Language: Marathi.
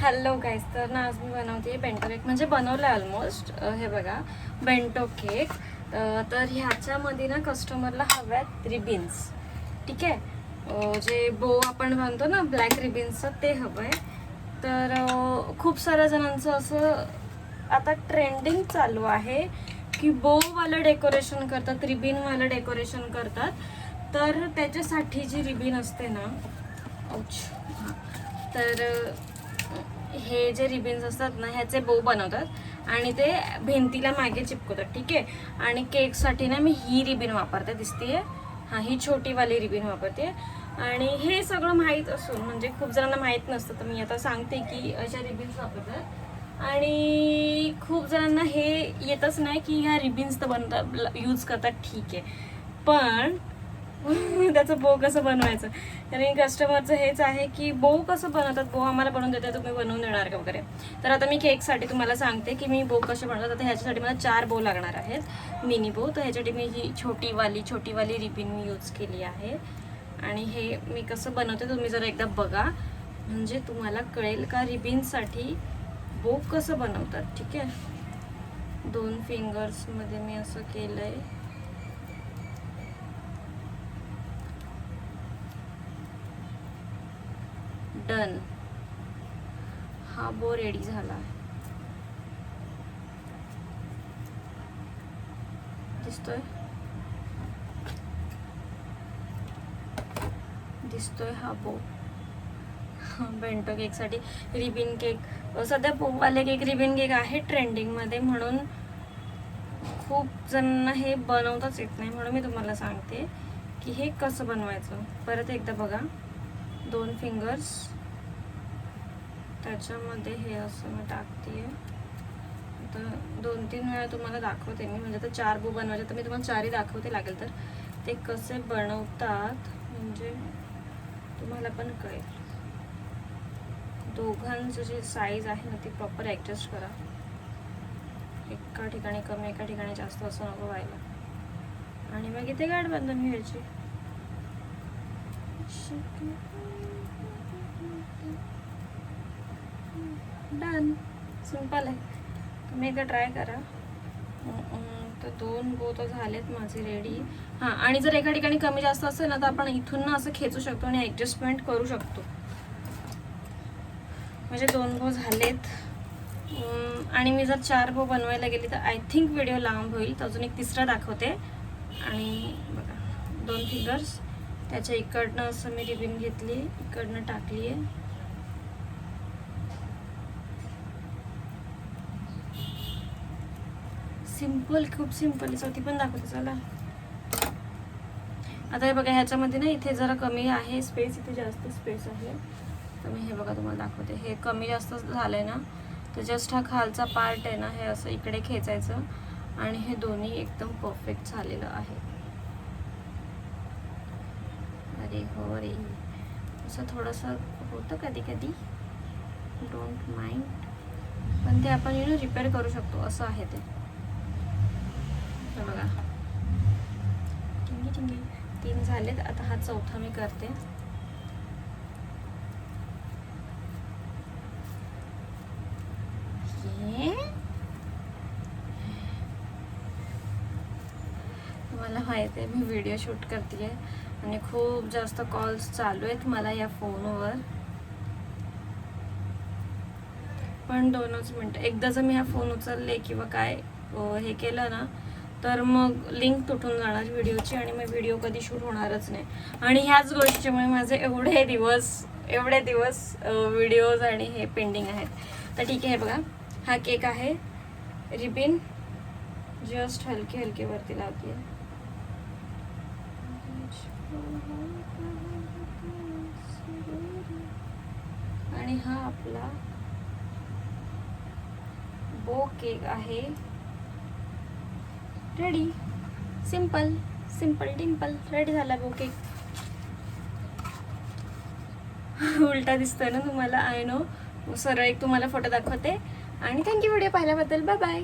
हॅलो गाईस, तर ना आज मी बनवते बेंटो केक. म्हणजे बनवलं ऑलमोस्ट. हे बघा बेंटो केक. तर ह्याच्यामध्ये ना कस्टमरला हव्यात रिबिन्स. ठीक आहे, जे बो आपण बनवतो ना ब्लॅक रिबिन्सचं ते हवं आहे. तर खूप साऱ्या जणांचं असं आता ट्रेंडिंग चालू आहे की बोवालं डेकोरेशन करतात, रिबिनवालं डेकोरेशन करतात. तर त्याच्यासाठी जी रिबिन असते ना, तर हे जे रिबिन्स असतात ना ह्याचे बो बनवतात आणि ते भिंतीला मागे चिपकवतात. ठीक आहे, आणि केकसाठी ना मी ही रिबिन वापरते, दिसतीये. हां, ही छोटीवाली रिबिन वापरते. आणि हे सगळं माहीत असून, म्हणजे खूप जणांना माहीत नसतं, तर मी आता सांगते की अशा रिबिन्स वापरतात. आणि खूप जणांना हे येतच नाही की ह्या रिबिन्स तर बनतात यूज करतात. ठीक आहे, पण त्याचं बो कसं बनवायचं, आणि कस्टमरचं हेच आहे की बो कसं बनवतात, बो आम्हाला बनवून देतात, तुम्ही बनवून देणार का वगैरे. तर आता मी केकसाठी तुम्हाला सांगते की मी बो कसे बनवतात. आता ह्याच्यासाठी मला 4 बो लागणार आहेत, मिनी बो. तर ह्याच्यासाठी मी ही छोटीवाली रिबिन मी यूज केली आहे. आणि हे मी कसं बनवते तुम्ही जरा एकदा बघा, म्हणजे तुम्हाला कळेल का रिबिनसाठी बो कसं बनवतात. ठीक आहे, 2 फिंगर्समध्ये मी असं केलं आहे. डन, हा बो रेडी झाला. दिसतोय हा बो बेंटो केकसाठी. रिबिन केक सध्या बोवाले केक, रिबिन केक आहे ट्रेंडिंगमध्ये, म्हणून खूप जणांना हे बनवताच येत नाही. म्हणून मी तुम्हाला सांगते की हे कसं बनवायचं. परत एकदा बघा, 2 फिंगर्स, त्याच्यामध्ये हे असं मी टाकते. आता 2-3 वेळा तुम्हाला दाखवते मी, म्हणजे आता 4 बो बनवायचे तर मी तुम्हाला 4ही दाखवते, लागेल तर ते कसे बनवतात म्हणजे तुम्हाला पण कळेल. दोघांचं जे साईज आहे ना ती प्रॉपर ॲडजस्ट करा. एका ठिकाणी कमी, एका ठिकाणी जास्त असं नको व्हायला. आणि मग इथे गाठ बांधून घ्यायची. डन, सिंपल आहे. तुम्ही एकदा ट्राय करा. तर 2 बो तर झालेत माझे रेडी. हां, आणि जर एका ठिकाणी कमी जास्त असेल ना तर आपण इथून ना असं खेचू शकतो आणि ॲडजस्टमेंट करू शकतो. म्हणजे 2 बो झालेत. आणि मी जर 4 बो बनवायला गेली तर आय थिंक व्हिडिओ लांब होईल, तर अजून एक तिसरा दाखवते. आणि बघा, 2 फिंगर्स, त्याच्या इकडनं असं मी रिबिन घेतली, इकडनं टाकली आहे. सिंपल, खूप सिंपल. चौथी पण दाखवते, चला. आता हे बघा, ह्याच्यामध्ये ना इथे जरा कमी आहे स्पेस, इथे जास्त स्पेस आहे. तर मी हे बघा तुम्हाला दाखवते. हे कमी जास्त झालंय ना, तर जस्ट हा खालचा पार्ट आहे ना, हे असं इकडे खेचायचं आणि हे दोन्ही एकदम परफेक्ट झालेलं आहे. अरे हो रे, असं थोडंसं होतं कधी कधी, डोंट माइंड, पण ते आपण रिपेअर करू शकतो, असं आहे ते. बघा, टिंगी टिंगी 3 झालेत. आता हा चौथा मी करते. मला माहिती आहे मी व्हिडिओ शूट करते आणि खूप जास्त कॉल्स चालू आहेत मला या फोनवर, पण 2च मिनटं. एकदा जर मी हा फोन उचलले किंवा काय हे केलं ना, तर मग लिंक तुटून जाणार व्हिडिओची आणि मग व्हिडिओ कधी शूट होणारच नाही. आणि ह्याच गोष्टीमुळे माझे एवढे दिवस व्हिडिओज आणि हे पेंडिंग आहेत. तर ठीक आहे, बघा हा केक आहे. रिबिन जस्ट हलके वरती लावते. आणि हा आपला बो केक आहे रेडी. सिंपल टिम्पल रेडी झाला बो केक. उलटा दिसतोय ना तुम्हाला, आय नो. सरळ एक तुम्हाला फोटो दाखवते. आणि थँक्यू व्हिडिओ पाहिल्याबद्दल. Bye bye.